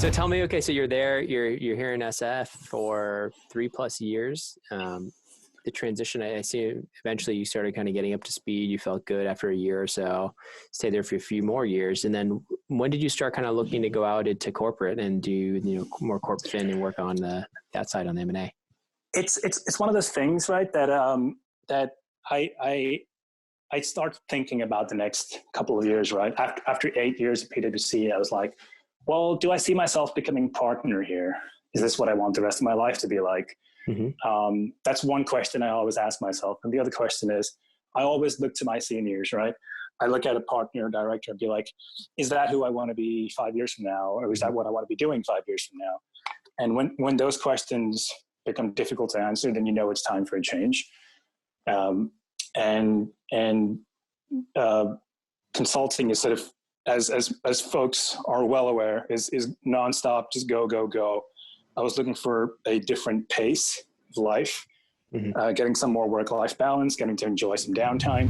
So tell me, okay, so you're there, you're here in SF for 3+ years. The transition, I see eventually you started kind of getting up to speed. You felt good after a year or so, stayed there for a few more years. And then when did you start kind of looking to go out into corporate and do, more corp fin and work on that side on the M&A? It's one of those things, right? That I start thinking about the next couple of years, right? After 8 years at PwC, I was like, well, do I see myself becoming partner here? Is this what I want the rest of my life to be like? Mm-hmm. That's one question I always ask myself. And the other question is, I always look to my seniors, right? I look at a partner or director and be like, is that who I want to be 5 years from now? Or is that what I want to be doing 5 years from now? And when those questions become difficult to answer, then it's time for a change. Consulting is sort of, as folks are well aware, is nonstop, just go, go, go. I was looking for a different pace of life, getting some more work-life balance, getting to enjoy some downtime.